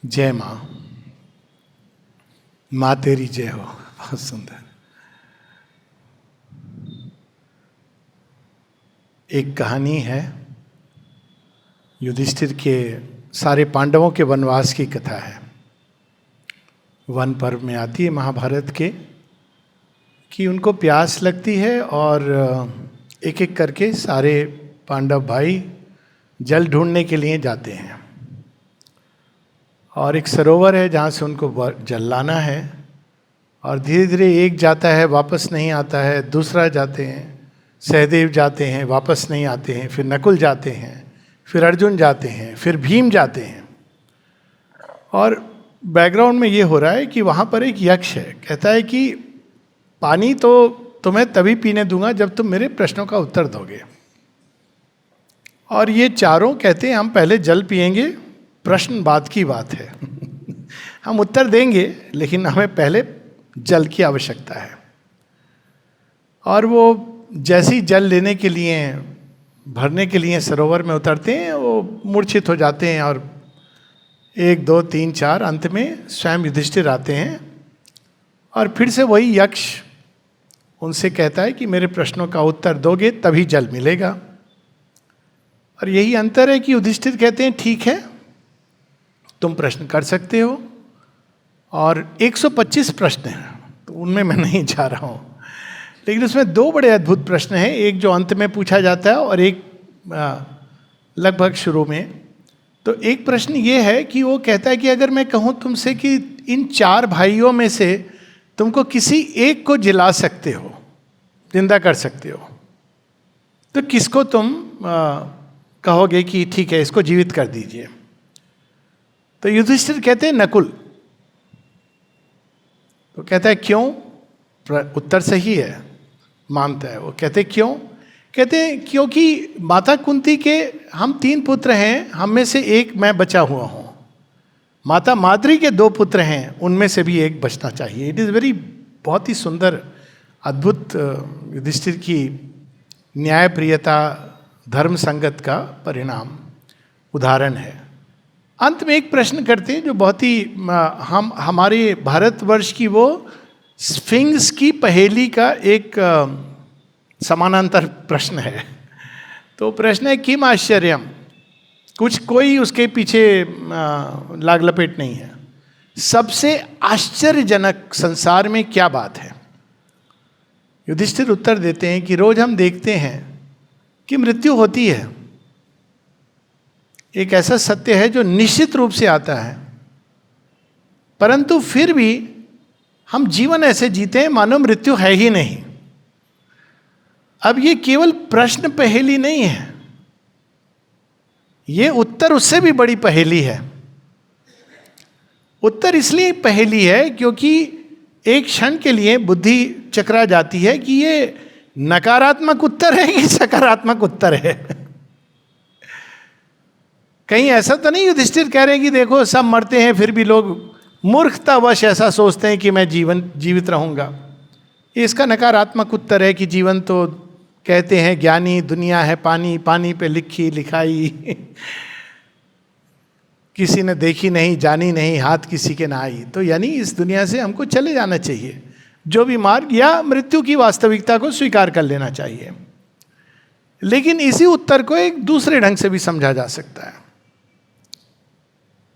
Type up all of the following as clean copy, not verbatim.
जय माँ, माँ तेरी जय हो। बहुत सुंदर। एक कहानी है युधिष्ठिर के, सारे पांडवों के वनवास की कथा है। वन पर्व में आती है महाभारत के, कि उनको प्यास लगती है और एक एक करके सारे पांडव भाई जल ढूंढने के लिए जाते हैं। और एक सरोवर है जहाँ से उनको जल लाना है। और धीरे धीरे एक जाता है, वापस नहीं आता है, दूसरा जाते हैं, सहदेव जाते हैं, वापस नहीं आते हैं, फिर नकुल जाते हैं, फिर अर्जुन जाते हैं, फिर भीम जाते हैं। और बैकग्राउंड में ये हो रहा है कि वहाँ पर एक यक्ष है, कहता है कि पानी तो तुम्हें तभी पीने दूंगा जब तुम मेरे प्रश्नों का उत्तर दोगे। और ये चारों कहते हैं हम पहले जल पिएंगे, प्रश्न बाद की बात है। हम उत्तर देंगे लेकिन हमें पहले जल की आवश्यकता है। और वो जैसे ही जल लेने के लिए, भरने के लिए सरोवर में उतरते हैं, वो मूर्छित हो जाते हैं। और 1 2 3 4 अंत में स्वयं युधिष्ठिर आते हैं। और फिर से वही यक्ष उनसे कहता है कि मेरे प्रश्नों का उत्तर दोगे तभी जल मिलेगा। और यही अंतर है कि युधिष्ठिर कहते हैं ठीक है, तुम प्रश्न कर सकते हो। और 125 प्रश्न हैं, तो उनमें मैं नहीं जा रहा हूँ। लेकिन उसमें 2 बड़े अद्भुत प्रश्न हैं, एक जो अंत में पूछा जाता है और एक लगभग शुरू में। तो एक प्रश्न ये है कि वो कहता है कि अगर मैं कहूँ तुमसे कि इन 4 भाइयों में से तुमको किसी एक को जिला सकते हो, जिंदा कर सकते हो, तो किसको तुम कहोगे कि ठीक है इसको जीवित कर दीजिए। तो युधिष्ठिर कहते हैं नकुल। तो कहता है क्यों? उत्तर सही है, मानता है। वो कहते क्यों? कहते हैं क्योंकि माता कुंती के हम 3 पुत्र हैं, हम में से एक मैं बचा हुआ हूँ। माता माद्री के 2 पुत्र हैं, उनमें से भी एक बचना चाहिए। इट इज़ वेरी, बहुत ही सुंदर अद्भुत युधिष्ठिर की न्यायप्रियता, धर्म संगत का परिणाम, उदाहरण है। अंत में एक प्रश्न करते हैं जो बहुत ही हमारे भारतवर्ष की वो स्फिंक्स की पहेली का एक समानांतर प्रश्न है। तो प्रश्न है किम आश्चर्यम, कुछ कोई उसके पीछे लाग लपेट नहीं है। सबसे आश्चर्यजनक संसार में क्या बात है? युधिष्ठिर उत्तर देते हैं कि रोज हम देखते हैं कि मृत्यु होती है, एक ऐसा सत्य है जो निश्चित रूप से आता है, परंतु फिर भी हम जीवन ऐसे जीते हैं मानो मृत्यु है ही नहीं। अब ये केवल प्रश्न पहेली नहीं है, ये उत्तर उससे भी बड़ी पहेली है। उत्तर इसलिए पहेली है क्योंकि एक क्षण के लिए बुद्धि चकरा जाती है कि ये नकारात्मक उत्तर है कि सकारात्मक उत्तर है। कहीं ऐसा तो नहीं युधिष्ठिर कह रहे हैं कि देखो सब मरते हैं फिर भी लोग मूर्खतावश ऐसा सोचते हैं कि मैं जीवित रहूंगा। इसका नकारात्मक उत्तर है कि जीवन तो कहते हैं ज्ञानी दुनिया है पानी, पानी पे लिखी लिखाई, किसी ने देखी नहीं जानी नहीं, हाथ किसी के ना आई। तो यानी इस दुनिया से हमको चले जाना चाहिए, जो भी मार्ग, या मृत्यु की वास्तविकता को स्वीकार कर लेना चाहिए। लेकिन इसी उत्तर को एक दूसरे ढंग से भी समझा जा सकता है।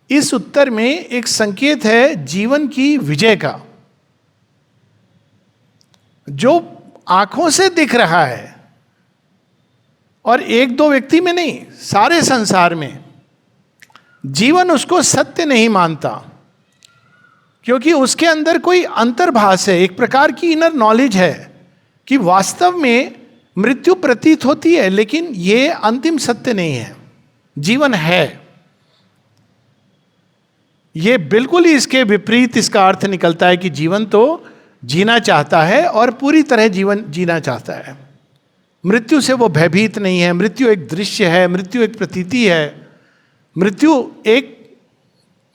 इस उत्तर में एक संकेत है जीवन की विजय का, जो आंखों से दिख रहा है और 1 2 व्यक्ति में नहीं, सारे संसार में। जीवन उसको सत्य नहीं मानता क्योंकि उसके अंदर कोई अंतर्भास है, एक प्रकार की इनर नॉलेज है कि वास्तव में मृत्यु प्रतीत होती है लेकिन यह अंतिम सत्य नहीं है, जीवन है। ये बिल्कुल ही इसके विपरीत इसका अर्थ निकलता है कि जीवन तो जीना चाहता है और पूरी तरह जीवन जीना चाहता है। मृत्यु से वो भयभीत नहीं है। मृत्यु एक दृश्य है, मृत्यु एक प्रतीति है, मृत्यु एक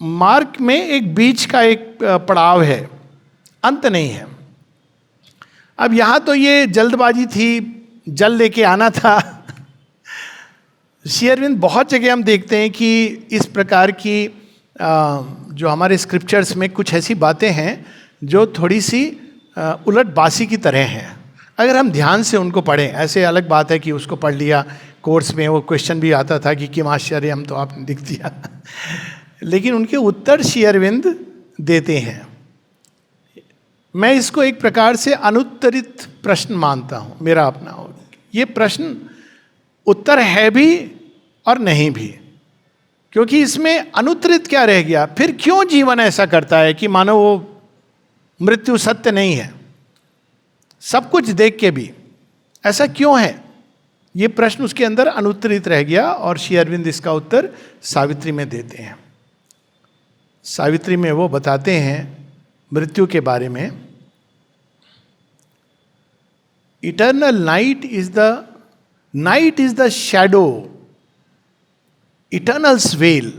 मार्ग में एक बीच का एक पड़ाव है, अंत नहीं है। अब यहाँ तो ये जल्दबाजी थी, जल लेके आना था। श्री अरविंद बहुत जगह हम देखते हैं कि इस प्रकार की जो हमारे स्क्रिप्चर्स में कुछ ऐसी बातें हैं जो थोड़ी सी उलट बासी की तरह हैं। अगर हम ध्यान से उनको पढ़ें, ऐसे अलग बात है कि उसको पढ़ लिया, कोर्स में वो क्वेश्चन भी आता था कि किम आश्चर्य हम, तो आपने लिख दिया लेकिन उनके उत्तर श्री अरविंद देते हैं। मैं इसको एक प्रकार से अनुत्तरित प्रश्न मानता हूं, मेरा अपना हो। ये प्रश्न उत्तर है भी और नहीं भी, क्योंकि इसमें अनुत्तरित क्या रह गया? फिर क्यों जीवन ऐसा करता है कि मानो वो मृत्यु सत्य नहीं है, सब कुछ देख के भी ऐसा क्यों है? ये प्रश्न उसके अंदर अनुत्तरित रह गया और श्री अरविंद इसका उत्तर सावित्री में देते हैं। सावित्री में वो बताते हैं मृत्यु के बारे में, eternal night is the shadow, eternal's veil,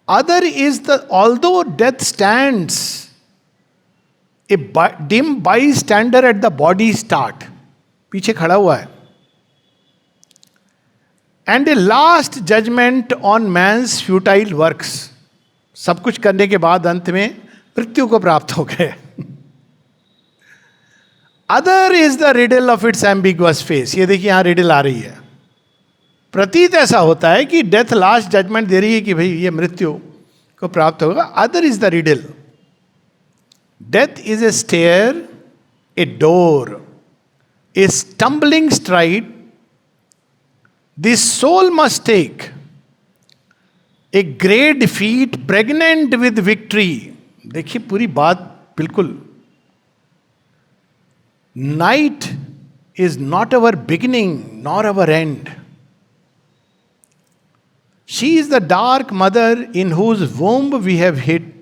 other is the although death stands a dim bystander at the body start, पीछे खड़ा हुआ है, and a last judgment on man's futile works, सब कुछ करने के बाद अंत में मृत्यु को प्राप्त हो गए। Other is the riddle of its ambiguous face, ये देखिए यहां रिडल आ रही है। प्रतीत ऐसा होता है कि डेथ लास्ट जजमेंट दे रही है कि भाई ये मृत्यु को प्राप्त होगा। Other is the riddle, death is a stair, a door, a stumbling stride, this soul must take, a great defeat pregnant with victory. देखिए पूरी बात बिल्कुल, night is not our beginning nor our end, she is the dark mother in whose womb we have hid,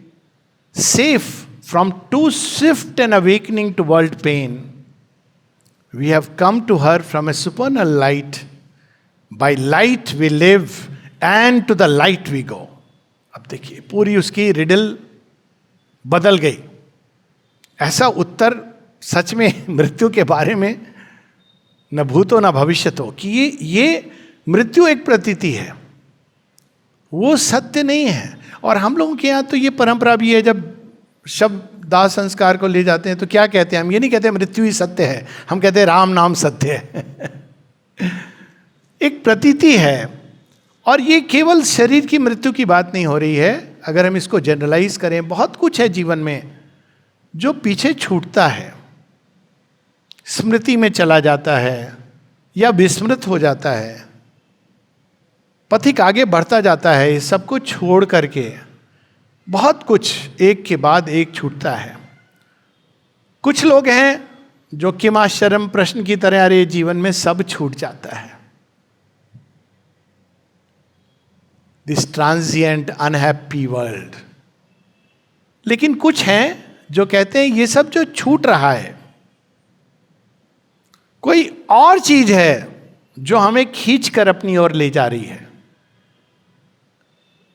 safe from too swift an awakening to world pain, we have come to her from a supernal light, by light we live and to the light we go. अब देखिए पूरी उसकी riddle बदल गई। ऐसा उत्तर सच में मृत्यु के बारे में न भूतो न भविष्यतो, कि ये मृत्यु एक प्रतीति है, वो सत्य नहीं है। और हम लोगों के यहाँ तो ये परंपरा भी है, जब शव दाह संस्कार को ले जाते हैं तो क्या कहते हैं? हम ये नहीं कहते मृत्यु ही सत्य है, हम कहते हैं राम नाम सत्य है एक प्रतीति है। और ये केवल शरीर की मृत्यु की बात नहीं हो रही है। अगर हम इसको जनरलाइज करें, बहुत कुछ है जीवन में जो पीछे छूटता है, स्मृति में चला जाता है या विस्मृत हो जाता है, पथिक आगे बढ़ता जाता है, सब कुछ छोड़ करके बहुत कुछ एक के बाद एक छूटता है। कुछ लोग हैं जो किमाश्चर्यम प्रश्न की तरह, अरे जीवन में सब छूट जाता है, दिस ट्रांजिएंट अनहैप्पी वर्ल्ड। लेकिन कुछ हैं जो कहते हैं ये सब जो छूट रहा है, कोई और चीज है जो हमें खींच कर अपनी ओर ले जा रही है।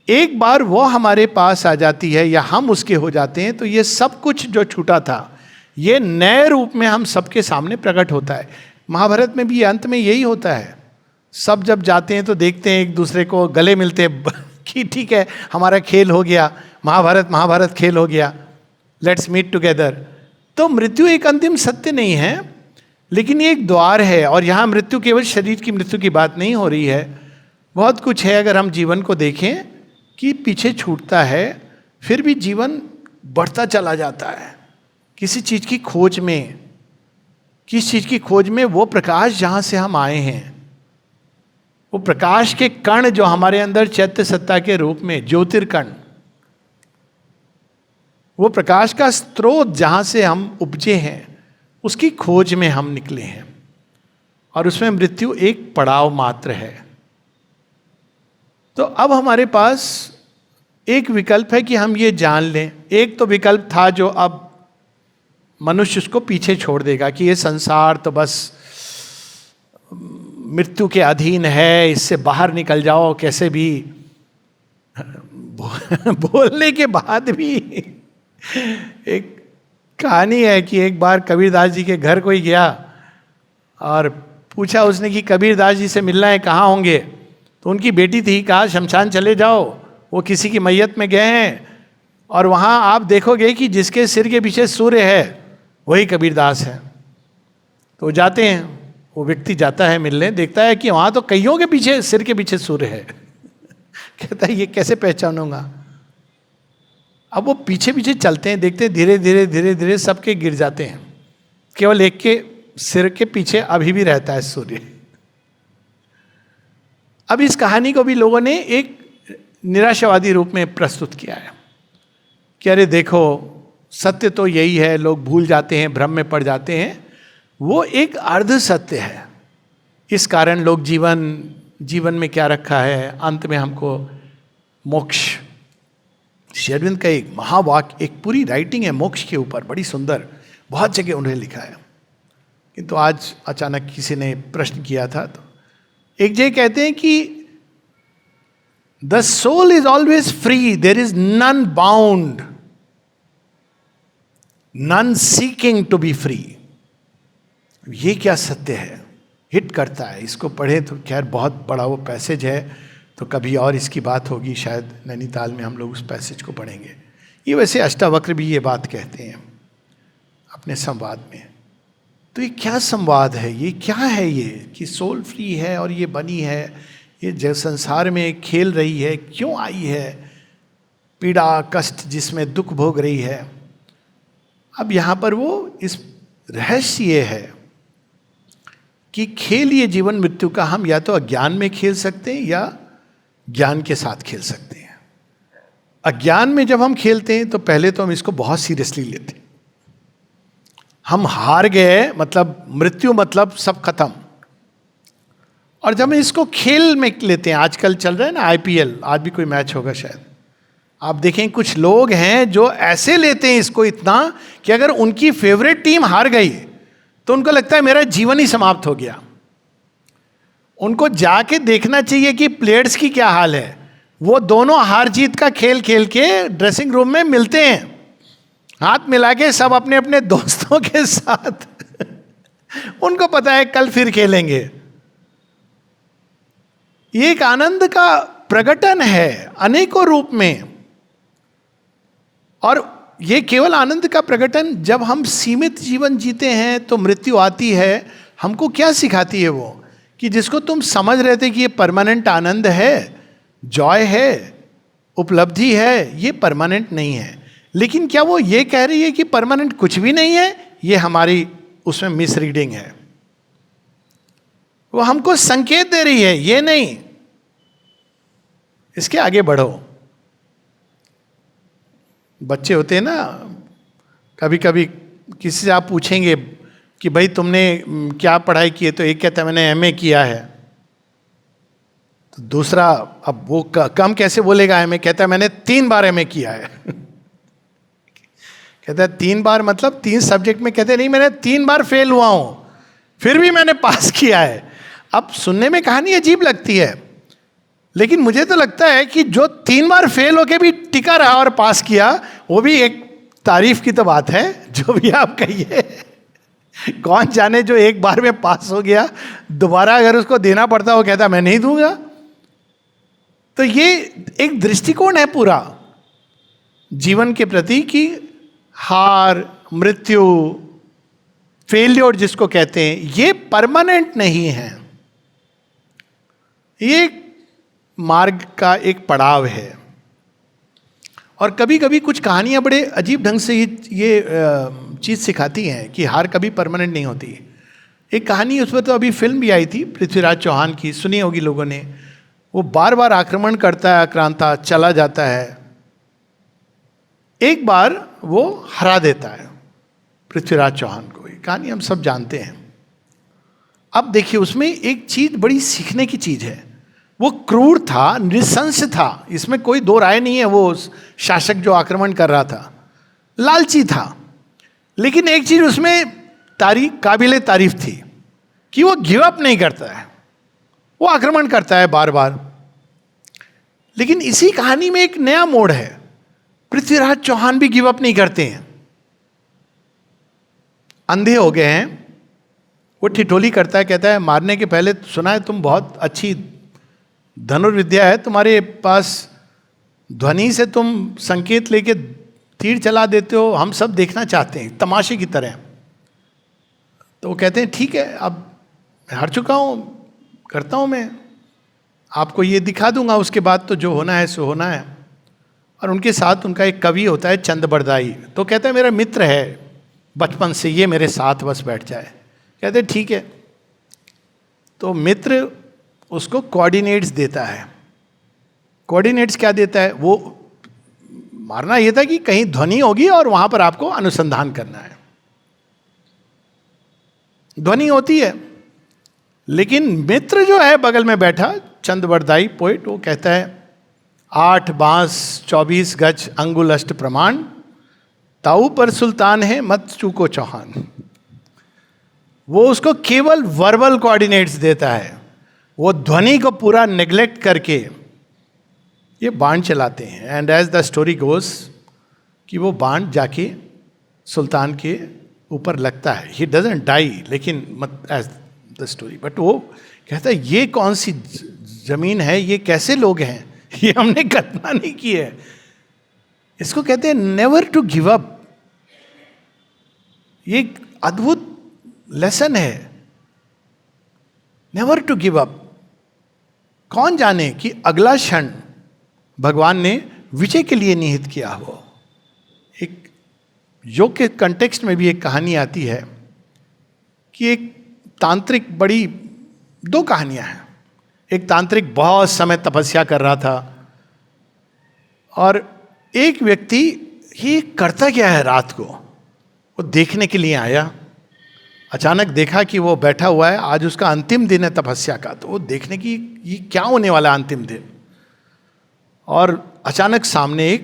एक बार वो हमारे पास आ जाती है या हम उसके हो जाते हैं, तो ये सब कुछ जो छूटा था ये नए रूप में हम सबके सामने प्रकट होता है। महाभारत में भी अंत में यही होता है, सब जब जाते हैं तो देखते हैं एक दूसरे को, गले मिलते हैं कि ठीक है हमारा खेल हो गया, महाभारत खेल हो गया, लेट्स मीट टुगेदर। तो मृत्यु एक अंतिम सत्य नहीं है, लेकिन ये एक द्वार है। और यहाँ मृत्यु केवल शरीर की मृत्यु की बात नहीं हो रही है, बहुत कुछ है। अगर हम जीवन को देखें कि पीछे छूटता है, फिर भी जीवन बढ़ता चला जाता है किसी चीज की खोज में। किस चीज की खोज में? वो प्रकाश जहां से हम आए हैं, वो प्रकाश के कण जो हमारे अंदर चैत्य सत्ता के रूप में ज्योतिर्कण, वो प्रकाश का स्रोत जहां से हम उपजे हैं, उसकी खोज में हम निकले हैं। और उसमें मृत्यु एक पड़ाव मात्र है। तो अब हमारे पास एक विकल्प है कि हम ये जान लें। एक तो विकल्प था जो अब मनुष्य उसको पीछे छोड़ देगा कि ये संसार तो बस मृत्यु के अधीन है, इससे बाहर निकल जाओ कैसे भी। बोलने के बाद भी एक कहानी है कि एक बार कबीरदास जी के घर कोई गया और पूछा उसने कि कबीरदास जी से मिलना है, कहाँ होंगे? तो उनकी बेटी थी, कहा शमशान चले जाओ, वो किसी की मैयत में गए हैं और वहां आप देखोगे कि जिसके सिर के पीछे सूर्य है वही कबीरदास है। तो जाते हैं, वो व्यक्ति जाता है मिलने, देखता है कि वहां तो कईयों के पीछे सिर के पीछे सूर्य है। कहता है ये कैसे पहचानूंगा। अब वो पीछे पीछे चलते हैं, देखते हैं धीरे धीरे धीरे धीरे सबके गिर जाते हैं, केवल एक के सिर के पीछे अभी भी रहता है सूर्य। अब इस कहानी को भी लोगों ने एक निराशावादी रूप में प्रस्तुत किया है कि अरे देखो सत्य तो यही है, लोग भूल जाते हैं, भ्रम में पड़ जाते हैं। वो एक अर्ध सत्य है। इस कारण लोग जीवन में क्या रखा है, अंत में हमको मोक्ष। श्री अरविंद का एक महावाक्य, एक पूरी राइटिंग है मोक्ष के ऊपर, बड़ी सुंदर, बहुत जगह उन्होंने लिखा है। किंतु आज अचानक किसी ने प्रश्न किया था, तो एक जगह कहते हैं कि the soul is always free, there is none bound, none seeking to be free. ये क्या सत्य है, हिट करता है। इसको पढ़े तो खैर बहुत बड़ा वो पैसेज है, तो कभी और इसकी बात होगी, शायद नैनीताल में हम लोग उस पैसेज को पढ़ेंगे। ये वैसे अष्टावक्र भी ये बात कहते हैं अपने संवाद में। तो ये क्या संवाद है, ये क्या है, ये कि सोल फ्री है और ये बनी है, ये जो संसार में खेल रही है, क्यों आई है, पीड़ा कष्ट जिसमें दुख भोग रही है। अब यहाँ पर वो इस रहस्य ये है कि खेल ये जीवन मृत्यु का हम या तो अज्ञान में खेल सकते हैं या ज्ञान के साथ खेल सकते हैं। अज्ञान में जब हम खेलते हैं तो पहले तो हम इसको बहुत सीरियसली लेते हैं, हम हार गए मतलब मृत्यु मतलब सब खत्म। और जब हम इसको खेल में लेते हैं, आजकल चल रहा है ना IPL, आज भी कोई मैच होगा शायद, आप देखें कुछ लोग हैं जो ऐसे लेते हैं इसको इतना कि अगर उनकी फेवरेट टीम हार गई तो उनको लगता है मेरा जीवन ही समाप्त हो गया। उनको जाके देखना चाहिए कि प्लेयर्स की क्या हाल है। वो दोनों हार जीत का खेल खेल के ड्रेसिंग रूम में मिलते हैं, हाथ मिला के सब अपने अपने दोस्तों के साथ। उनको पता है कल फिर खेलेंगे। ये एक आनंद का प्रकटन है अनेकों रूप में। और ये केवल आनंद का प्रकटन, जब हम सीमित जीवन जीते हैं तो मृत्यु आती है। हमको क्या सिखाती है वो, कि जिसको तुम समझ रहे थे कि ये परमानेंट आनंद है, जॉय है, उपलब्धि है, ये परमानेंट नहीं है। लेकिन क्या वो ये कह रही है कि परमानेंट कुछ भी नहीं है? ये हमारी उसमें मिस रीडिंग है। वो हमको संकेत दे रही है ये नहीं, इसके आगे बढ़ो। बच्चे होते हैं ना, कभी कभी किसी से आप पूछेंगे कि भाई तुमने क्या पढ़ाई की है, तो एक कहता है मैंने MA किया है, तो दूसरा अब वो कम कैसे बोलेगा MA, कहता है मैंने 3 बार MA किया है। कहता है 3 बार मतलब 3 सब्जेक्ट में? कहते नहीं, मैंने 3 बार फेल हुआ हूं फिर भी मैंने पास किया है। अब सुनने में कहानी अजीब लगती है, लेकिन मुझे तो लगता है कि जो 3 बार फेल होके भी टिका रहा और पास किया, वो भी एक तारीफ की तो बात है। जो भी आप कहिए, कौन जाने जो एक बार में पास हो गया, दोबारा अगर उसको देना पड़ता वो कहता मैं नहीं दूंगा। तो ये एक दृष्टिकोण है पूरा जीवन के प्रति कि हार, मृत्यु, फेल्योर जिसको कहते हैं, ये परमानेंट नहीं है। ये मार्ग का एक पड़ाव है। और कभी कभी कुछ कहानियां बड़े अजीब ढंग से ये चीज़ सिखाती हैं कि हार कभी परमानेंट नहीं होती। एक कहानी, उस पर तो अभी फिल्म भी आई थी, पृथ्वीराज चौहान की, सुनी होगी लोगों ने। वो बार बार आक्रमण करता है, आक्रांता चला जाता है, एक बार वो हरा देता है पृथ्वीराज चौहान को। ये कहानी हम सब जानते हैं। अब देखिए, उसमें एक चीज बड़ी सीखने की चीज है। वो क्रूर था, नृशंस था, इसमें कोई दो राय नहीं है। वो शासक जो आक्रमण कर रहा था लालची था, लेकिन एक चीज उसमें काबिले तारीफ थी कि वो गिव अप नहीं करता है, वो आक्रमण करता है बार बार। लेकिन इसी कहानी में एक नया मोड़ है, पृथ्वीराज चौहान भी गिव अप नहीं करते हैं। अंधे हो गए हैं, वो ठिठोली करता है, कहता है मारने के पहले सुना है तुम बहुत अच्छी धनुर्विद्या है तुम्हारे पास, ध्वनि से तुम संकेत लेके तीर चला देते हो, हम सब देखना चाहते हैं तमाशे की तरह। तो वो कहते हैं ठीक है, अब मैं हार चुका हूँ, करता हूँ मैं, आपको ये दिखा दूंगा, उसके बाद तो जो होना है सो होना है। और उनके साथ उनका एक कवि होता है चंद बरदाई, तो कहता है मेरा मित्र है बचपन से, ये मेरे साथ बस बैठ जाए। कहते हैं ठीक है। तो मित्र उसको कोऑर्डिनेट्स देता है। कोऑर्डिनेट्स क्या देता है? वो मारना ये था कि कहीं ध्वनि होगी और वहां पर आपको अनुसंधान करना है। ध्वनि होती है, लेकिन मित्र जो है बगल में बैठा चंद बरदाई पोइट, वो कहता है 8 बांस 24 गज अंगुल अष्ट प्रमाण, ताऊ पर सुल्तान है मत चूको चौहान। वो उसको केवल वर्बल कोऑर्डिनेट्स देता है, वो ध्वनि को पूरा नेग्लेक्ट करके ये बाण चलाते हैं। एंड एज द स्टोरी गोस कि वो बाण जाके सुल्तान के ऊपर लगता है, ही डजंट डाई, लेकिन एज द स्टोरी, बट वो कहता है ये कौन सी जमीन है, ये कैसे लोग हैं, ये हमने कल्पना नहीं की है। इसको कहते हैं नेवर टू गिव अप। ये एक अद्भुत लेसन है, नेवर टू गिव अप। कौन जाने कि अगला क्षण भगवान ने विजय के लिए निहित किया हो। एक योग के कंटेक्स्ट में भी एक कहानी आती है कि एक तांत्रिक, बड़ी 2 कहानियां हैं। एक तांत्रिक बहुत समय तपस्या कर रहा था और एक व्यक्ति ये करता क्या है रात को, वो देखने के लिए आया। अचानक देखा कि वो बैठा हुआ है, आज उसका अंतिम दिन है तपस्या का, तो वो देखने की ये क्या होने वाला अंतिम दिन। और अचानक सामने एक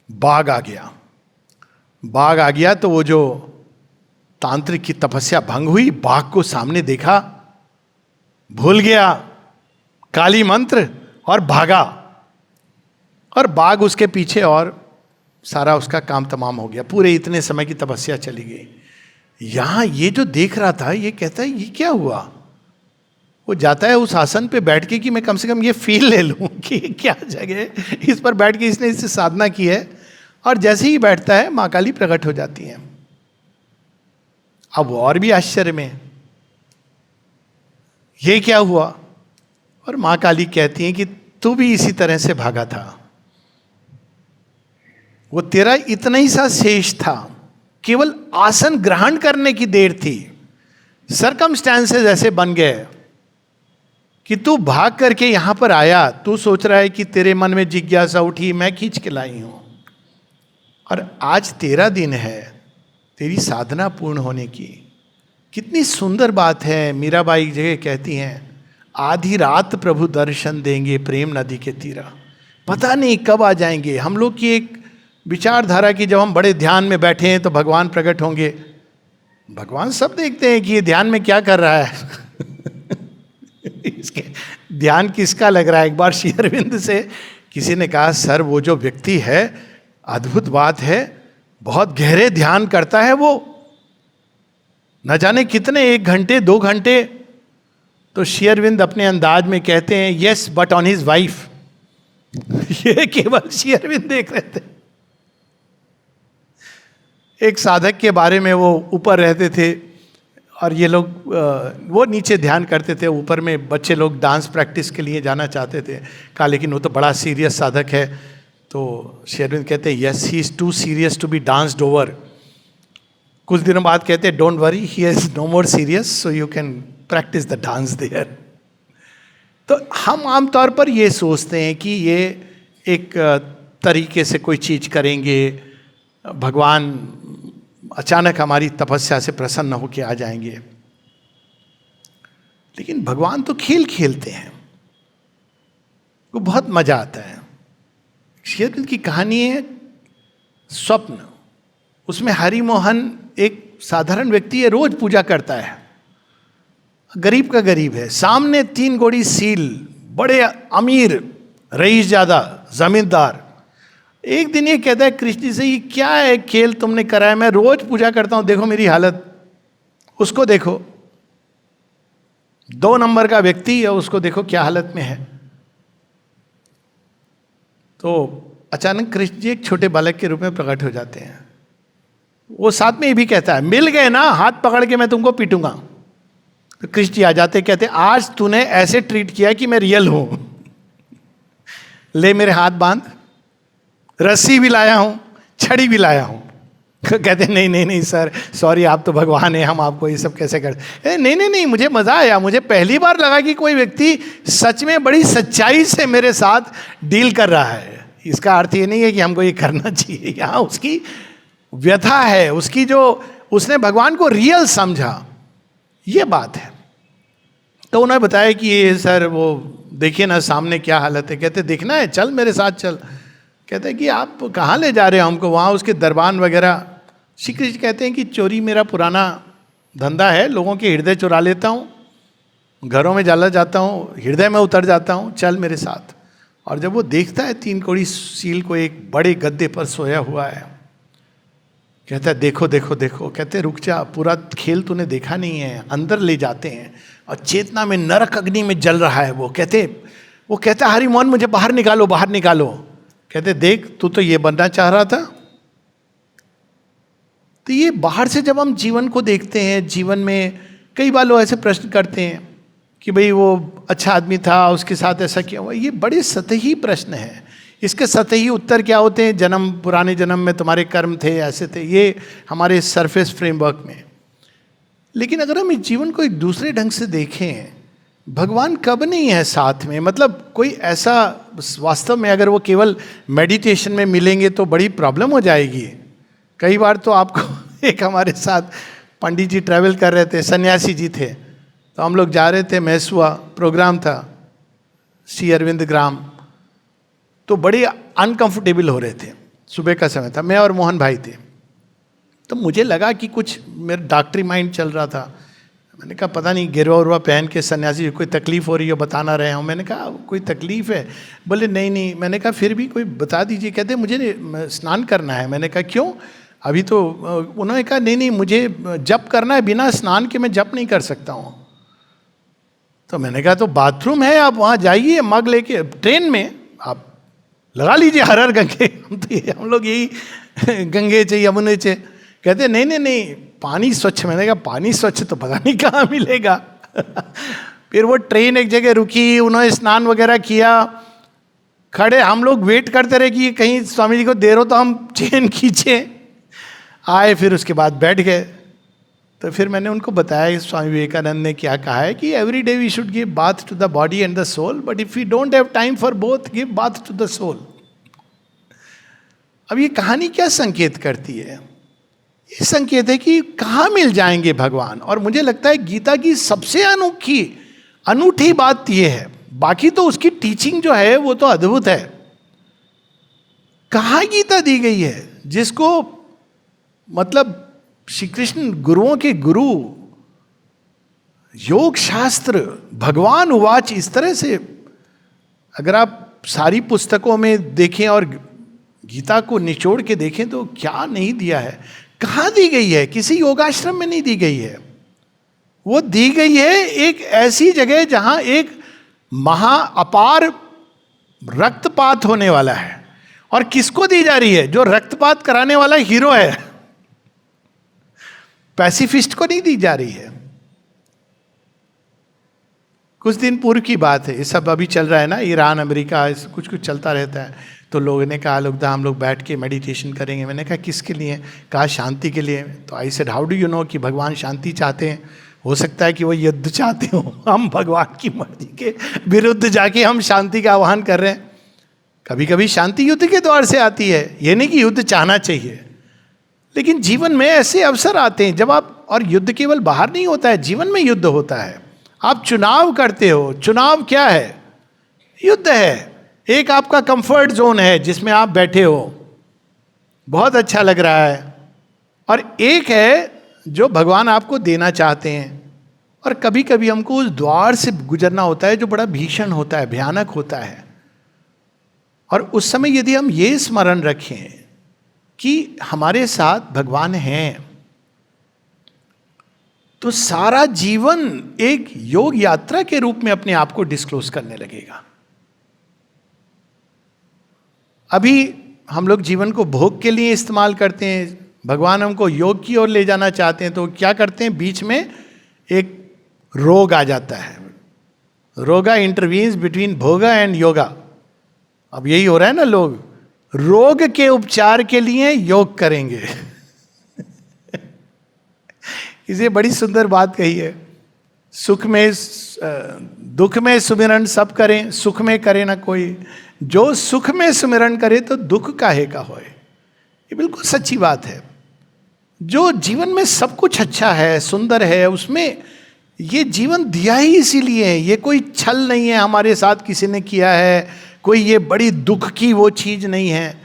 बाघ आ गया। बाघ आ गया तो वो जो तांत्रिक की तपस्या भंग हुई, बाघ को सामने देखा, भूल गया काली मंत्र और भागा, और बाघ उसके पीछे, और सारा उसका काम तमाम हो गया। पूरे इतने समय की तपस्या चली गई। यहां ये जो देख रहा था ये कहता है ये क्या हुआ। वो जाता है उस आसन पे बैठ के कि मैं कम से कम ये फील ले लूं कि क्या जगह, इस पर बैठ के इसने इससे साधना की है। और जैसे ही बैठता है मां काली प्रकट हो जाती है। अब वो और भी आश्चर्य में, ये क्या हुआ। और मां काली कहती है कि तू भी इसी तरह से भागा था, वो तेरा इतना ही सा शेष था, केवल आसन ग्रहण करने की देर थी। सर्कमस्टेंसेस ऐसे बन गए कि तू भाग करके यहां पर आया। तू सोच रहा है कि तेरे मन में जिज्ञासा उठी, मैं खींच के लाई हूं, और आज तेरा दिन है तेरी साधना पूर्ण होने की। कितनी सुंदर बात है। मीराबाई जगह कहती हैं, आधी रात प्रभु दर्शन देंगे प्रेम नदी के तीरा। पता नहीं कब आ जाएंगे। हम लोग की एक विचारधारा की जब हम बड़े ध्यान में बैठे हैं तो भगवान प्रकट होंगे। भगवान सब देखते हैं कि ये ध्यान में क्या कर रहा है इसके ध्यान किसका लग रहा है। एक बार श्री अरविंद से किसी ने कहा, सर वो जो व्यक्ति है, अद्भुत बात है, बहुत गहरे ध्यान करता है वो, न जाने कितने 1 घंटे 2 घंटे। तो श्री अरविंद अपने अंदाज में कहते हैं, yes but on his wife. ये केवल श्री अरविंद देख रहे थे। एक साधक के बारे में, वो ऊपर रहते थे और ये लोग वो नीचे ध्यान करते थे। ऊपर में बच्चे लोग डांस प्रैक्टिस के लिए जाना चाहते थे। कहा लेकिन वो तो बड़ा सीरियस साधक है। तो श्री अरविंद कहते हैं, yes he is too serious to be danced over. कुछ दिनों बाद कहते हैं, don't worry he is no more serious so you can practise the dance there. तो हम आमतौर पर ये सोचते हैं कि ये एक तरीके से कोई चीज करेंगे, भगवान अचानक हमारी तपस्या से प्रसन्न होकर आ जाएंगे। लेकिन भगवान तो खेल खेलते हैं, वो बहुत मजा आता है। श्री अरविंद की कहानी है स्वप्न। उसमें हरि मोहन एक साधारण व्यक्ति है, रोज पूजा करता है, गरीब का गरीब है। सामने 3 गोड़ी सील, बड़े अमीर, रईस ज्यादा, जमींदार। एक दिन ये कहता है कृष्ण से, ये क्या है खेल तुमने कराया, मैं रोज पूजा करता हूं, देखो मेरी हालत, उसको देखो। 2 नंबर का व्यक्ति है, उसको देखो क्या हालत में है। तो अचानक कृष्ण जी एक छोटे बालक के रूप में प्रकट हो जाते हैं। वो साथ में ये भी कहता है, मिल गए ना, हाथ पकड़ के मैं तुमको पीटूंगा। तो कृष्ण जी आ जाते, कहते आज तूने ऐसे ट्रीट किया कि मैं रियल हूं, ले मेरे हाथ बांध, रस्सी भी लाया हूं, छड़ी भी लाया हूं। कहते नहीं नहीं नहीं सर, सॉरी, आप तो भगवान हैं, हम आपको ये सब कैसे कर। नहीं नहीं नहीं, मुझे मजा आया, मुझे पहली बार लगा कि कोई व्यक्ति सच में बड़ी सच्चाई से मेरे साथ डील कर रहा है। इसका अर्थ ये नहीं है कि हमको ये करना चाहिए, यहाँ उसकी व्यथा है, उसकी जो उसने भगवान को रियल समझा, ये बात है। तो उन्होंने बताया कि ये सर वो देखिए ना सामने क्या हालत है। कहते देखना है, चल मेरे साथ चल। कहते हैं कि आप कहाँ ले जा रहे हो हमको? वहाँ उसके दरबान वगैरह। श्री कृष्ण कहते हैं कि चोरी मेरा पुराना धंधा है, लोगों के हृदय चुरा लेता हूँ, घरों में जाला जाता हूँ, हृदय में उतर जाता हूँ, चल मेरे साथ। और जब वो देखता है 3 कौड़ी सील को एक बड़े गद्दे पर सोया हुआ है, कहता है देखो देखो देखो। कहते रुक जा, पूरा खेल तूने देखा नहीं है। अंदर ले जाते हैं और चेतना में नरक अग्नि में जल रहा है वो। कहता हरि मोहन मुझे बाहर निकालो, बाहर निकालो। कहते देख, तू तो ये बनना चाह रहा था। तो ये बाहर से जब हम जीवन को देखते हैं, जीवन में कई बार लोग ऐसे प्रश्न करते हैं कि भाई वो अच्छा आदमी था, उसके साथ ऐसा क्यों हुआ। ये बड़े सतही प्रश्न है। इसके सतही उत्तर क्या होते हैं? जन्म, पुराने जन्म में तुम्हारे कर्म थे, ऐसे थे, ये हमारे सरफेस फ्रेमवर्क में। लेकिन अगर हम इस जीवन को एक दूसरे ढंग से देखें, भगवान कब नहीं है साथ में? मतलब कोई ऐसा, वास्तव में अगर वो केवल मेडिटेशन में मिलेंगे तो बड़ी प्रॉब्लम हो जाएगी। कई बार तो आपको एक हमारे साथ पंडित जी ट्रैवल कर रहे थे, सन्यासी जी थे, तो हम लोग जा रहे थे, मैसुआ प्रोग्राम था, श्री अरविंद ग्राम। तो बड़े अनकंफर्टेबल हो रहे थे, सुबह का समय था, मैं और मोहन भाई थे। तो मुझे लगा कि कुछ मेरा डॉक्टरी माइंड चल रहा था। मैंने कहा पता नहीं गिरवा उरवा पहन के सन्यासी कोई तकलीफ हो रही है, बता ना रहे हूँ। मैंने कहा कोई तकलीफ है? बोले नहीं नहीं। मैंने कहा फिर भी कोई बता दीजिए। कहते मुझे स्नान करना है। मैंने कहा क्यों? अभी तो उन्होंने कहा नहीं नहीं, मुझे जप करना है, बिना स्नान के मैं जप नहीं कर सकता हूँ। तो मैंने कहा तो बाथरूम है, आप वहाँ जाइए, मग लेके ट्रेन में आप लगा लीजिए हर हर गंगे। हम लोग यही गंगे चे यमुने चे। कहते नहीं नहीं नहीं, पानी स्वच्छ। मैंने कहा पानी स्वच्छ तो पता नहीं कहाँ मिलेगा। फिर वो ट्रेन एक जगह रुकी, उन्होंने स्नान वगैरह किया, खड़े हम लोग वेट करते रहे कि कहीं स्वामी जी को देर हो तो हम चेन खींचे। आए, फिर उसके बाद बैठ गए। तो फिर मैंने उनको बताया स्वामी विवेकानंद ने क्या कहा है कि every day we should give bath to the body and the soul, but if you don't have time for both, give bath to the soul. अब ये कहानी क्या संकेत करती है? ये संकेत है कि कहाँ मिल जाएंगे भगवान। और मुझे लगता है गीता की सबसे अनूठी बात यह है, बाकी तो उसकी टीचिंग जो है वो तो अद्भुत है। कहाँ गीता दी गई है जिसको, मतलब श्री कृष्ण गुरुओं के गुरु, योग शास्त्र, भगवान उवाच, इस तरह से अगर आप सारी पुस्तकों में देखें और गीता को निचोड़ के देखें तो क्या नहीं दिया है। कहाँ दी गई है? किसी योगाश्रम में नहीं दी गई है। वो दी गई है एक ऐसी जगह जहां एक महा अपार रक्तपात होने वाला है। और किसको दी जा रही है? जो रक्तपात कराने वाला हीरो है, पैसिफिस्ट को नहीं दी जा रही है। कुछ दिन पूर्व की बात है, ये सब अभी चल रहा है ना, ईरान अमेरिका कुछ कुछ चलता रहता है। तो लोगों ने कहा लोग हम लोग बैठ के मेडिटेशन करेंगे। मैंने कहा किसके लिए? कहा शांति के लिए। तो I said how do you know कि भगवान शांति चाहते हैं? हो सकता है कि वो युद्ध चाहते हो। हम भगवान की मर्जी के विरुद्ध जाके हम शांति का आह्वान कर रहे हैं। कभी कभी शांति युद्ध के द्वार से आती है, ये नहीं कि युद्ध चाहना चाहिए। लेकिन जीवन में ऐसे अवसर आते हैं जब आप, और युद्ध केवल बाहर नहीं होता है, जीवन में युद्ध होता है। आप चुनाव करते हो। चुनाव क्या है? युद्ध है। एक आपका कंफर्ट जोन है जिसमें आप बैठे हो, बहुत अच्छा लग रहा है, और एक है जो भगवान आपको देना चाहते हैं। और कभी कभी हमको उस द्वार से गुजरना होता है जो बड़ा भीषण होता है, भयानक होता है। और उस समय यदि हम ये स्मरण रखें कि हमारे साथ भगवान हैं, तो सारा जीवन एक योग यात्रा के रूप में अपने आप को डिस्क्लोज करने लगेगा। अभी हम लोग जीवन को भोग के लिए इस्तेमाल करते हैं, भगवान हमको योग की ओर ले जाना चाहते हैं, तो क्या करते हैं, बीच में एक रोग आ जाता है. रोगा इंटरवीन्स बिटवीन भोगा एंड योगा. अब यही हो रहा है ना, लोग रोग के उपचार के लिए योग करेंगे. इसे बड़ी सुंदर बात कही है, सुख में दुख में सुमिरन सब करें, सुख में करे ना कोई, जो सुख में सुमिरन करे तो दुख काहे का होए. ये बिल्कुल सच्ची बात है. जो जीवन में सब कुछ अच्छा है, सुंदर है, उसमें ये जीवन दिया ही इसीलिए है. ये कोई छल नहीं है हमारे साथ किसी ने किया है, कोई ये बड़ी दुख की वो चीज नहीं है.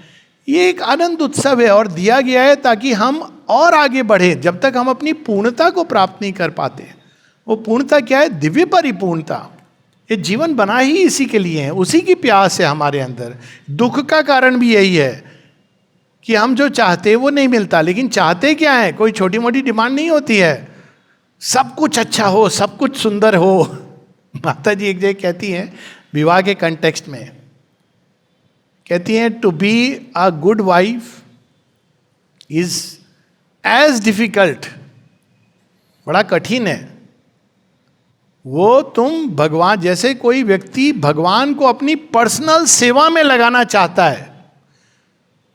ये एक आनंद उत्सव है और दिया गया है ताकि हम और आगे बढ़े. जब तक हम अपनी पूर्णता को प्राप्त नहीं कर पाते, वो पूर्णता क्या है, दिव्य परिपूर्णता. ये जीवन बना ही इसी के लिए है, उसी की प्यास है हमारे अंदर. दुख का कारण भी यही है कि हम जो चाहते हैं वो नहीं मिलता. लेकिन चाहते क्या है, कोई छोटी मोटी डिमांड नहीं होती है, सब कुछ अच्छा हो, सब कुछ सुंदर हो. माता जी एक जगह कहती हैं विवाह के कंटेक्स्ट में, कहती हैं to be a good wife is as difficult, बड़ा कठिन है वो. तुम भगवान, जैसे कोई व्यक्ति भगवान को अपनी पर्सनल सेवा में लगाना चाहता है,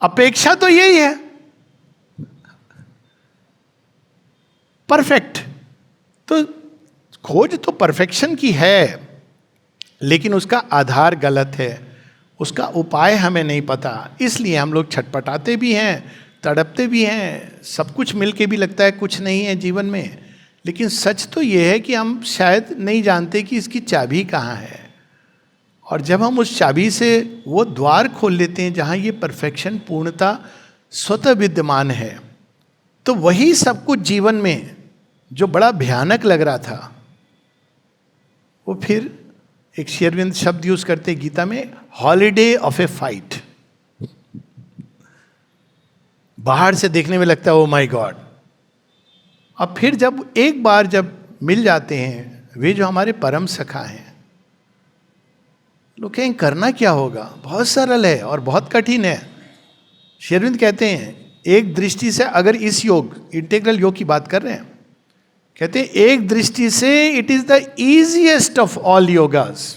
अपेक्षा तो यही है परफेक्ट. तो खोज तो परफेक्शन की है, लेकिन उसका आधार गलत है, उसका उपाय हमें नहीं पता. इसलिए हम लोग छटपटाते भी हैं, तड़पते भी हैं, सब कुछ मिलके भी लगता है कुछ नहीं है जीवन में. लेकिन सच तो ये है कि हम शायद नहीं जानते कि इसकी चाबी कहाँ है. और जब हम उस चाबी से वो द्वार खोल लेते हैं जहाँ ये परफेक्शन, पूर्णता स्वतः विद्यमान है, तो वही सब कुछ जीवन में जो बड़ा भयानक लग रहा था, वो फिर एक श्री अरविंद शब्द यूज करते गीता में, हॉलीडे ऑफ ए फाइट. बाहर से देखने में लगता है ओ माय गॉड. अब फिर जब एक बार जब मिल जाते हैं वे जो हमारे परम सखा हैं, लोग कहें करना क्या होगा, बहुत सरल है और बहुत कठिन है. श्री अरविंद कहते हैं एक दृष्टि से, अगर इस योग, इंटीग्रल योग की बात कर रहे हैं, कहते हैं एक दृष्टि से it is the easiest of all yogas,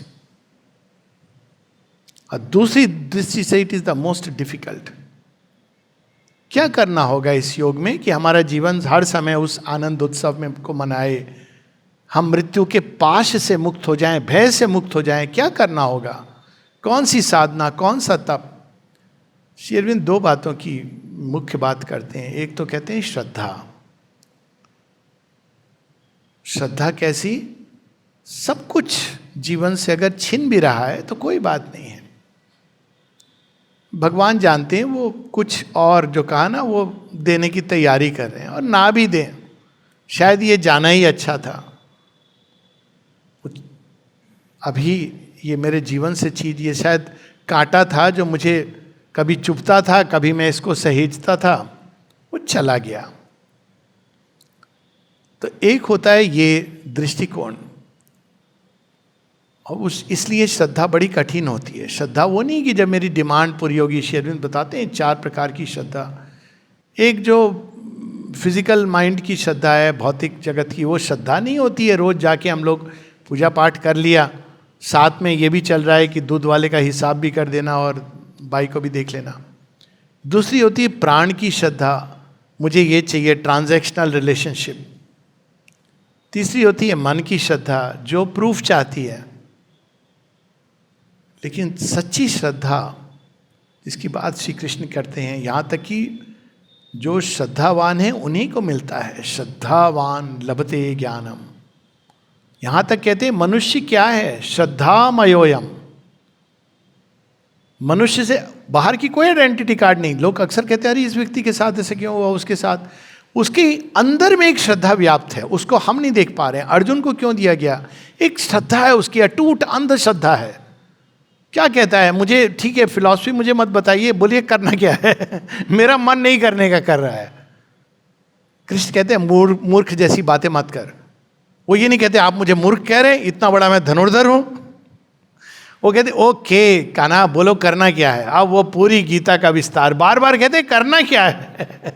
और दूसरी दृष्टि से it is the most difficult. क्या करना होगा इस योग में कि हमारा जीवन हर समय उस आनंद उत्सव में को मनाए, हम मृत्यु के पाश से मुक्त हो जाएं, भय से मुक्त हो जाएं. क्या करना होगा, कौन सी साधना, कौन सा तप. श्री अरविंद दो बातों की मुख्य बात करते हैं. एक तो कहते हैं श्रद्धा. श्रद्धा कैसी, सब कुछ जीवन से अगर छिन भी रहा है तो कोई बात नहीं है, भगवान जानते हैं वो कुछ और जो कहा ना वो देने की तैयारी कर रहे हैं, और ना भी दें, शायद ये जाना ही अच्छा था. अभी ये मेरे जीवन से चीज, ये शायद कांटा था जो मुझे कभी चुभता था, कभी मैं इसको सहेजता था, वो चला गया. तो एक होता है ये दृष्टिकोण, और इसलिए श्रद्धा बड़ी कठिन होती है. श्रद्धा वो नहीं कि जब मेरी डिमांड पूरी होगी. श्री अरविंद बताते हैं 4 प्रकार की श्रद्धा. एक जो फिजिकल माइंड की श्रद्धा है, भौतिक जगत की, वो श्रद्धा नहीं होती है रोज जाके हम लोग पूजा पाठ कर लिया, साथ में ये भी चल रहा है कि दूध वाले का हिसाब भी कर देना और बाई को भी देख लेना. दूसरी होती है प्राण की श्रद्धा, मुझे ये चाहिए, ट्रांजैक्शनल रिलेशनशिप. तीसरी होती है मन की श्रद्धा, जो प्रूफ चाहती है. लेकिन सच्ची श्रद्धा जिसकी बात श्री कृष्ण करते हैं, यहाँ तक कि जो श्रद्धावान है उन्हीं को मिलता है. श्रद्धावान लभते ज्ञानम. यहाँ तक कहते हैं मनुष्य क्या है, श्रद्धामयोयम. मनुष्य से बाहर की कोई आइडेंटिटी कार्ड नहीं. लोग अक्सर कहते हैं अरे इस व्यक्ति के साथ ऐसे क्यों हुआ, उसके साथ, उसके अंदर में एक श्रद्धा व्याप्त है, उसको हम नहीं देख पा रहे हैं. अर्जुन को क्यों दिया गया, एक श्रद्धा है उसकी, अटूट अंधश्रद्धा है. क्या कहता है, मुझे ठीक है फिलॉसफी मुझे मत बताइए, बोलिए करना क्या है. मेरा मन नहीं करने का कर रहा है. कृष्ण कहते हैं मूर्ख जैसी बातें मत कर. वो ये नहीं कहते आप मुझे मूर्ख कह रहे हैं, इतना बड़ा मैं धनुर्धर हूं. वो कहते ओके कान्हा बोलो करना क्या है। अब वो पूरी गीता का विस्तार बार बार कहते करना क्या है।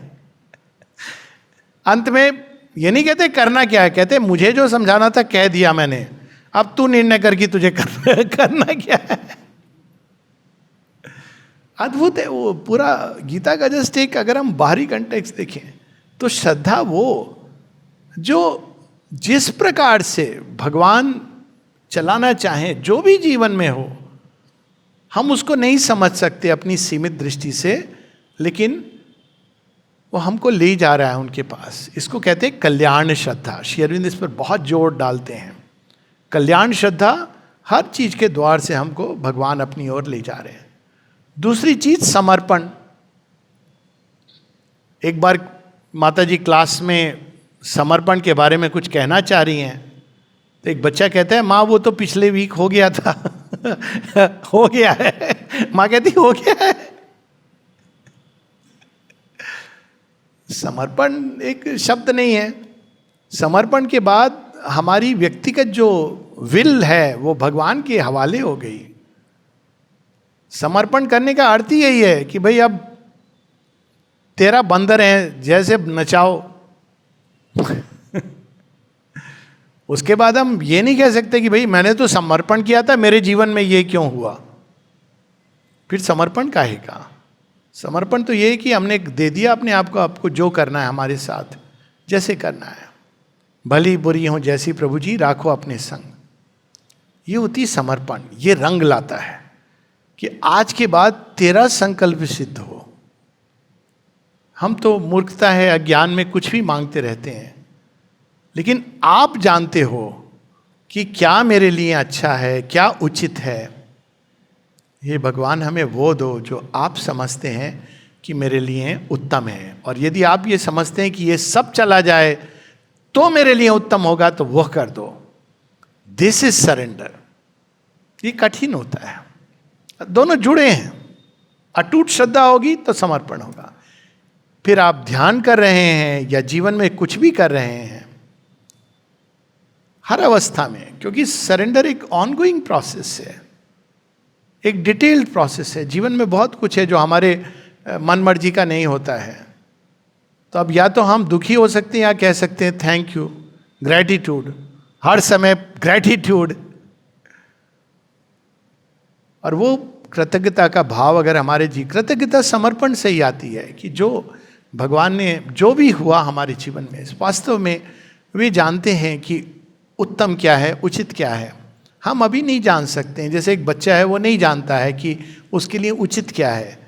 अंत में ये नहीं कहते करना क्या है, कहते मुझे जो समझाना था कह दिया मैंने, अब तू निर्णय कर कि तुझे करना क्या है। अद्भुत है वो पूरा गीता का। जस्ट एक अगर हम बाहरी कंटेक्स्ट देखें तो श्रद्धा वो जो जिस प्रकार से भगवान चलाना चाहें जो भी जीवन में हो, हम उसको नहीं समझ सकते अपनी सीमित दृष्टि से, लेकिन वो हमको ले जा रहा है उनके पास। इसको कहते हैं कल्याण श्रद्धा। श्री अरविंद इस पर बहुत जोर डालते हैं। कल्याण श्रद्धा हर चीज के द्वार से हमको भगवान अपनी ओर ले जा रहे हैं। दूसरी चीज समर्पण। एक बार माता जी क्लास में समर्पण के बारे में कुछ कहना चाह रही हैं, तो एक बच्चा कहता है माँ वो तो पिछले वीक हो गया था। हो गया है। माँ कहती हो गया है। समर्पण एक शब्द नहीं है। समर्पण के बाद हमारी व्यक्तिगत जो विल है वो भगवान के हवाले हो गई। समर्पण करने का अर्थ ही यही है कि भाई अब तेरा बंदर है, जैसे नचाओ। उसके बाद हम ये नहीं कह सकते कि भाई मैंने तो समर्पण किया था, मेरे जीवन में ये क्यों हुआ। फिर समर्पण काहे का। समर्पण तो ये है कि हमने दे दिया अपने आप को, आपको जो करना है हमारे साथ जैसे करना है, भली बुरी हो जैसी प्रभु जी राखो अपने संग। ये होती समर्पण। ये रंग लाता है कि आज के बाद तेरा संकल्प सिद्ध हो। हम तो मूर्खता है, अज्ञान में कुछ भी मांगते रहते हैं, लेकिन आप जानते हो कि क्या मेरे लिए अच्छा है, क्या उचित है। ये भगवान हमें वो दो जो आप समझते हैं कि मेरे लिए उत्तम है। और यदि आप ये समझते हैं कि ये सब चला जाए तो मेरे लिए उत्तम होगा, तो वह कर दो। This is surrender. ये कठिन होता है, दोनों जुड़े हैं। अटूट श्रद्धा होगी तो समर्पण होगा। फिर आप ध्यान कर रहे हैं या जीवन में कुछ भी कर रहे हैं, हर अवस्था में, क्योंकि सरेंडर एक ऑनगोइंग प्रोसेस है, एक डिटेल्ड प्रोसेस है। जीवन में बहुत कुछ है जो हमारे मन मर्जी का नहीं होता है। तो अब या तो हम दुखी हो सकते हैं या कह सकते हैं थैंक यू, ग्रैटिट्यूड, हर समय ग्रैटिट्यूड। और वो कृतज्ञता का भाव अगर हमारे कृतज्ञता समर्पण से ही आती है कि जो भगवान ने जो भी हुआ हमारे जीवन में, वास्तव में वे जानते हैं कि उत्तम क्या है, उचित क्या है। हम अभी नहीं जान सकते हैं। जैसे एक बच्चा है, वो नहीं जानता है कि उसके लिए उचित क्या है।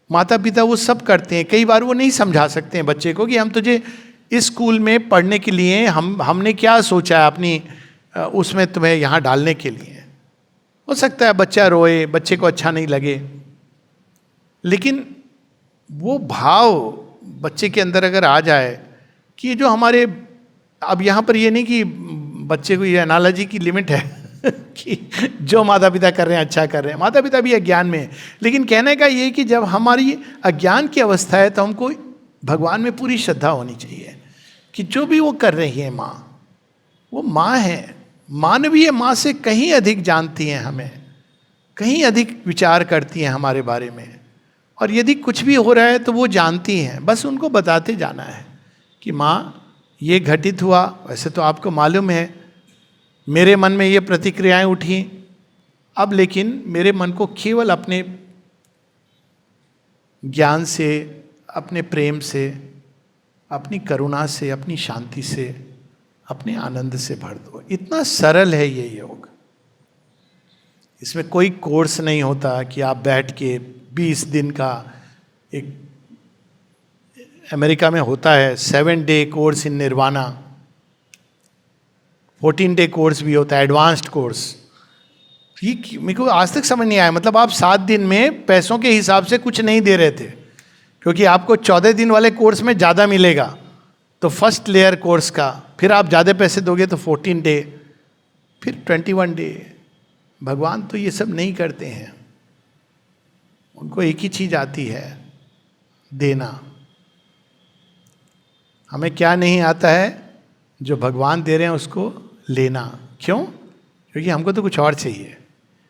माता पिता वो सब करते हैं। कई बार वो नहीं समझा सकते हैं बच्चे को कि हम तुझे इस स्कूल में पढ़ने के लिए हमने क्या सोचा है अपनी उसमें तुम्हें यहाँ डालने के लिए। हो सकता है बच्चा रोए, बच्चे को अच्छा नहीं लगे, लेकिन वो भाव बच्चे के अंदर अगर आ जाए कि ये जो हमारे, अब यहाँ पर ये नहीं कि बच्चे को ये एनालॉजी की लिमिट है कि जो माता पिता कर रहे हैं अच्छा कर रहे हैं, माता पिता भी अज्ञान में है। लेकिन कहने का ये कि जब हमारी अज्ञान की अवस्था है तो हमको भगवान में पूरी श्रद्धा होनी चाहिए कि जो भी वो कर रही है माँ, वो माँ है। मानवीय माँ से कहीं अधिक जानती हैं हमें, कहीं अधिक विचार करती हैं हमारे बारे में। और यदि कुछ भी हो रहा है तो वो जानती हैं, बस उनको बताते जाना है कि माँ ये घटित हुआ, वैसे तो आपको मालूम है मेरे मन में ये प्रतिक्रियाएं उठी, अब लेकिन मेरे मन को केवल अपने ज्ञान से, अपने प्रेम से, अपनी करुणा से, अपनी शांति से, अपने आनंद से भर दो। इतना सरल है ये योग। इसमें कोई कोर्स नहीं होता कि आप बैठ के 20 दिन का, एक अमेरिका में होता है 7 day course in nirvana, 14 day course भी होता है, एडवांस्ड कोर्स। ये मेरे को आज तक समझ नहीं आया। मतलब आप 7 दिन में पैसों के हिसाब से कुछ नहीं दे रहे थे, क्योंकि आपको 14 दिन वाले कोर्स में ज़्यादा मिलेगा, तो फर्स्ट लेयर कोर्स का, फिर आप ज़्यादा पैसे दोगे तो 14 डे, फिर 21 डे। भगवान तो ये सब नहीं करते हैं, उनको एक ही चीज़ आती है, देना। हमें क्या नहीं आता है, जो भगवान दे रहे हैं उसको लेना। क्यों? क्योंकि हमको तो कुछ और चाहिए।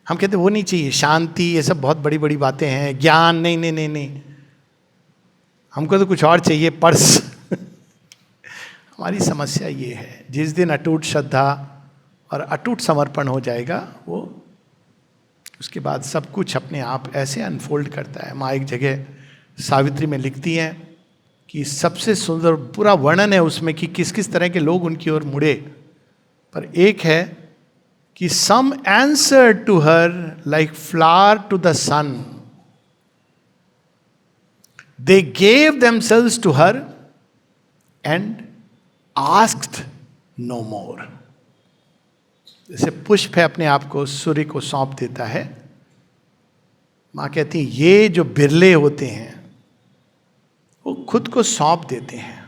हम कहते वो नहीं चाहिए, शांति ये सब बहुत बड़ी बड़ी बातें हैं, ज्ञान नहीं नहीं नहीं नहीं, हमको तो कुछ और चाहिए, पर्स। हमारी समस्या ये है, जिस दिन अटूट श्रद्धा और अटूट समर्पण हो जाएगा, वो उसके बाद सब कुछ अपने आप ऐसे अनफोल्ड करता है। माँ एक जगह सावित्री में लिखती हैं कि सबसे सुंदर पूरा वर्णन है उसमें कि किस किस तरह के लोग उनकी ओर मुड़े, पर एक है कि some answer to her like flower to the sun, they gave themselves to her and asked no more. जैसे पुष्प है अपने आप को सूर्य को सौंप देता है, माँ कहती है ये जो बिरले होते हैं वो खुद को सौंप देते हैं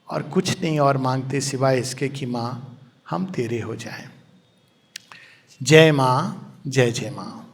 और कुछ नहीं और मांगते सिवाय इसके कि माँ हम तेरे हो जाएं। जय माँ, जय जय माँ।